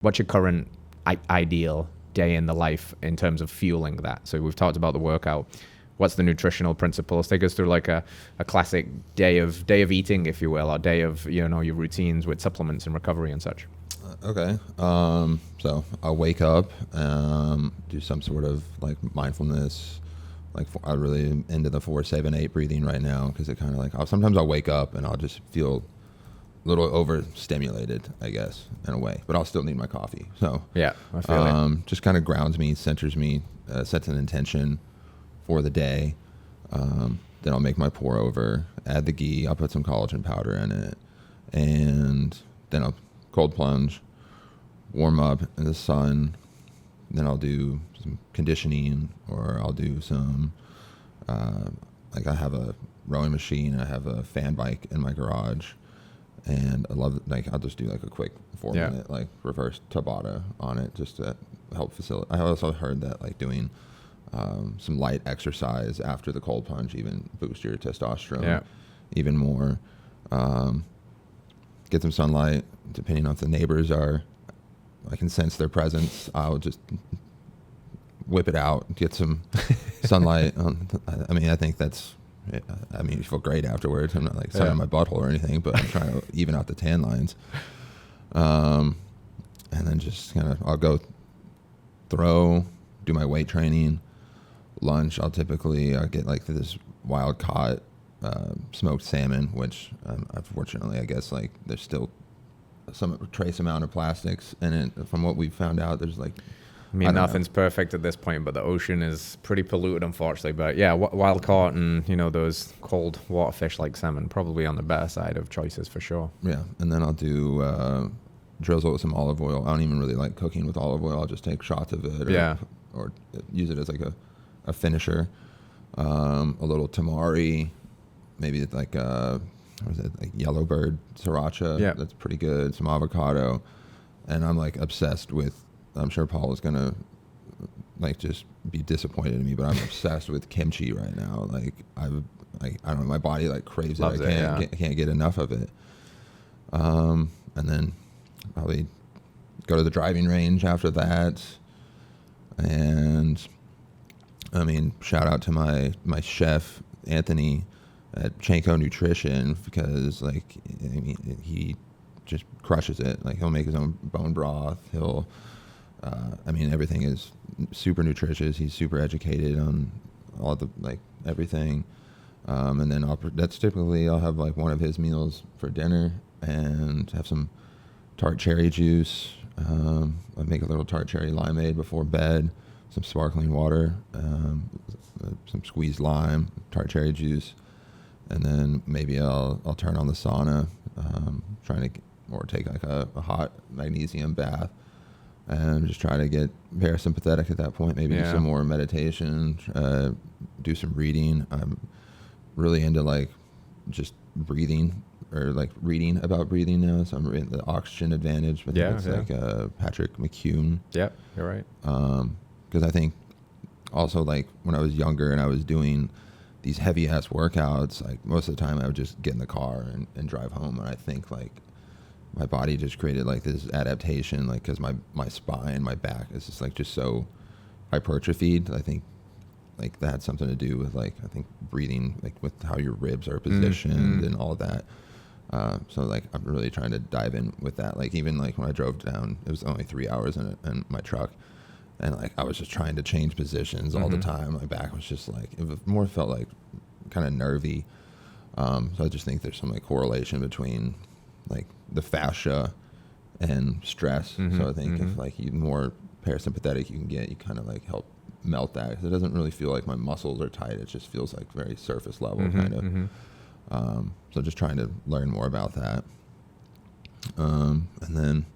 what's your current ideal day in the life in terms of fueling that? So we've talked about the workout. What's the nutritional principles? Take us through like a classic day of eating, if you will, or day of, you know, your routines with supplements and recovery and such. Okay. So I'll wake up, do some sort of like mindfulness. Like I really into the 4-7-8 breathing right now, because it kind of like sometimes I'll wake up and I'll just feel a little overstimulated, I guess, in a way, but I'll still need my coffee. So yeah, I feel it. Just kind of grounds me, centers me, sets an intention for the day. Then I'll make my pour over, add the ghee. I'll put some collagen powder in it, and then I'll cold plunge, warm up in the sun. Then I'll do some conditioning, or I'll do some, like I have a rowing machine, I have a fan bike in my garage, and I love, like, I'll just do like a quick 4-minute like reverse Tabata on it, just to help facilitate. I also heard that like doing some light exercise after the cold plunge even boost your testosterone even more. Get some sunlight, depending on if the neighbors are, I can sense their presence, I'll just whip it out, get some sunlight. I mean, I think that's, I mean, you feel great afterwards. I'm not like sunning my butthole or anything, but I'm trying to even out the tan lines. And then just kind of, I'll go throw, do my weight training. Lunch, I'll get like this wild caught smoked salmon, which unfortunately, I guess, like there's still some trace amount of plastics in it. From what we've found out, there's like, I mean, nothing's perfect at this point, but the ocean is pretty polluted, unfortunately. But yeah, wild caught and, you know, those cold water fish like salmon, probably on the better side of choices for sure. Yeah, and then I'll do drizzle with some olive oil. I don't even really like cooking with olive oil. I'll just take shots of it, or use it as like a finisher. A little tamari, maybe like what is it, like yellowbird sriracha. Yeah, that's pretty good. Some avocado, and I'm like obsessed with. I'm sure Paul is gonna like just be disappointed in me, but I'm obsessed with kimchi right now. Like I don't know, my body like craves it. I can't get enough of it. And then probably go to the driving range after that. And I mean, shout out to my chef Anthony at Chanko Nutrition, because like, I mean, he just crushes it. Like he'll make his own bone broth. He'll I mean, everything is super nutritious. He's super educated on all the, like, everything. And then that's typically, I'll have like one of his meals for dinner and have some tart cherry juice. I make a little tart cherry limeade before bed, some sparkling water, some squeezed lime, tart cherry juice. And then maybe I'll turn on the sauna, or take like a hot magnesium bath. And just try to get parasympathetic at that point. Maybe do some more meditation, do some reading. I'm really into like just breathing, or like reading about breathing now. So I'm reading The Oxygen Advantage. I think it's like Patrick McCune. Yeah, you're right. Because I think also like when I was younger and I was doing these heavy ass workouts, like most of the time I would just get in the car and drive home. And I think like my body just created like this adaptation, like because my spine, my back is just like so hypertrophied. I think like that had something to do with like, I think breathing, like with how your ribs are positioned and all of that. So like I'm really trying to dive in with that. Like even like when I drove down, it was only 3 hours in my truck, and like I was just trying to change positions all the time. My back was just like, it more felt like kind of nervy. So I just think there's some like correlation between like the fascia and stress. So I think if like you more parasympathetic you can get, you kind of like help melt that, because it doesn't really feel like my muscles are tight. It just feels like very surface level kind of. So just trying to learn more about that. And then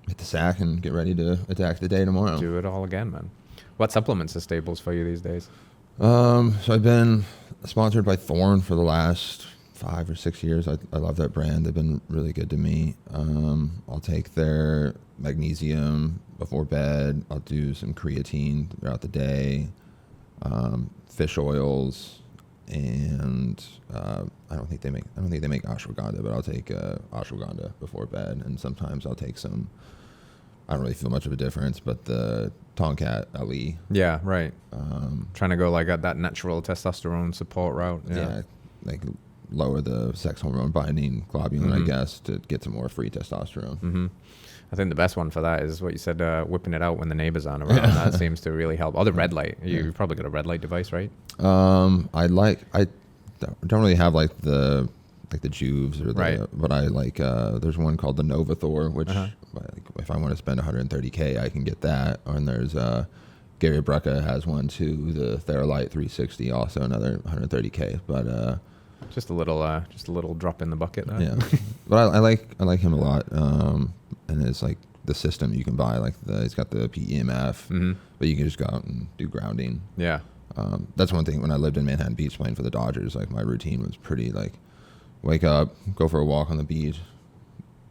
hit the sack and get ready to attack the day tomorrow. Do it all again, man. What supplements are staples for you these days? So I've been sponsored by Thorne for the last 5 or 6 years. I love that brand. They've been really good to me. I'll take their magnesium before bed. I'll do some creatine throughout the day, fish oils, and I don't think they make ashwagandha, but I'll take ashwagandha before bed. And sometimes I'll take some I don't really feel much of a difference. But the Tomcat LE, Yeah, right. Trying to go like at that natural testosterone support route. yeah, like lower the sex hormone binding globulin, I guess, to get some more free testosterone. I think the best one for that is what you said, whipping it out when the neighbors aren't around. That seems to really help. Or the red light. You've probably got a red light device, right? I don't really have like the Juves or the, but I like, there's one called the Nova Thor, which like, if I want to spend 130K, I can get that. And there's, Gary Brecka has one too, the Theralite 360, also another 130K, but, just a little drop in the bucket there. yeah, but I like him a lot. And it's like the system you can buy, like he's got the PEMF, but you can just go out and do grounding. Yeah. That's one thing when I lived in Manhattan Beach playing for the Dodgers, like my routine was pretty like wake up, go for a walk on the beach,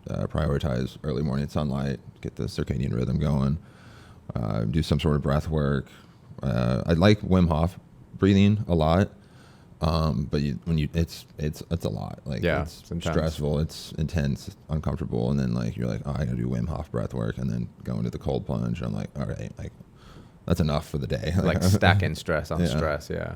prioritize early morning sunlight, get the circadian rhythm going, do some sort of breath work. I like Wim Hof breathing a lot. But it's a lot. Like, it's stressful, it's intense, intense, and then like you're like, oh, I gotta do Wim Hof breath work, and then go into the cold plunge. I'm like, all right, like that's enough for the day. Like stacking stress on stress. Yeah.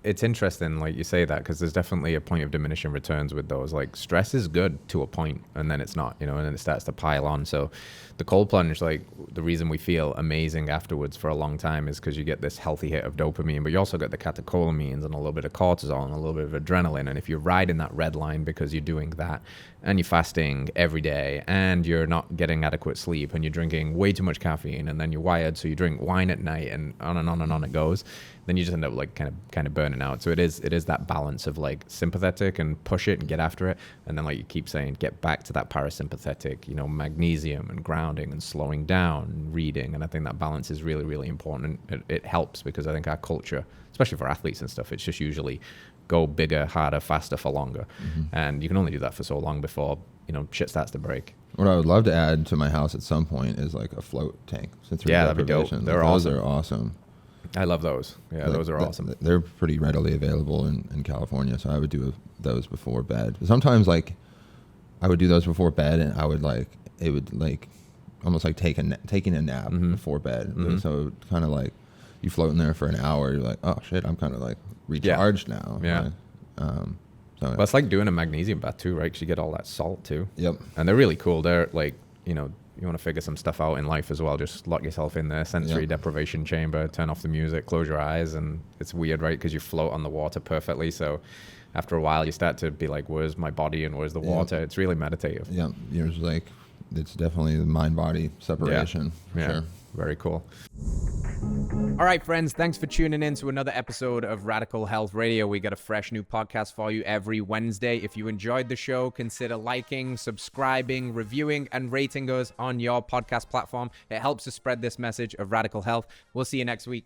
It's interesting, like you say that, because there's definitely a point of diminishing returns with those. Like stress is good to a point, and then it's not, and then it starts to pile on. So the cold plunge, like the reason we feel amazing afterwards for a long time is because you get this healthy hit of dopamine, but you also get the catecholamines and a little bit of cortisol and a little bit of adrenaline. And if you're riding that red line because you're doing that, and you're fasting every day, and you're not getting adequate sleep, and you're drinking way too much caffeine, and then you're wired, so you drink wine at night, and on and on and on it goes, then you just end up like kind of burning out. So it is that balance of like sympathetic and push it and get after it, and then like you keep saying, get back to that parasympathetic, magnesium and grounding and slowing down and reading. And I think that balance is really, really important. It helps because I think our culture, especially for athletes and stuff, it's just usually go bigger, harder, faster for longer. And you can only do that for so long before, shit starts to break. What I would love to add to my house at some point is like a float tank. That'd be dope. Those are awesome. I love those. Yeah, those are awesome. They're pretty readily available in California, so I would do those before bed. Sometimes, like, I would do those before bed, and I would it would almost like taking a nap before bed. So kind of like you float in there for an hour, you're like, oh shit, I'm kind of like recharged now. Yeah. So it's like doing a magnesium bath too, right? Because you get all that salt too. Yep. And they're really cool. They're like, you want to figure some stuff out in life as well. Just lock yourself in the sensory deprivation chamber, turn off the music, close your eyes, and it's weird, right? Because you float on the water perfectly. So after a while, you start to be like, where's my body and where's the water? It's really meditative. Yeah, there's like, it's definitely the mind-body separation. For sure. Very cool. All right, friends, thanks for tuning in to another episode of Radical Health Radio. We got a fresh new podcast for you every Wednesday. If you enjoyed the show, consider liking, subscribing, reviewing, and rating us on your podcast platform. It helps to spread this message of radical health. We'll see you next week.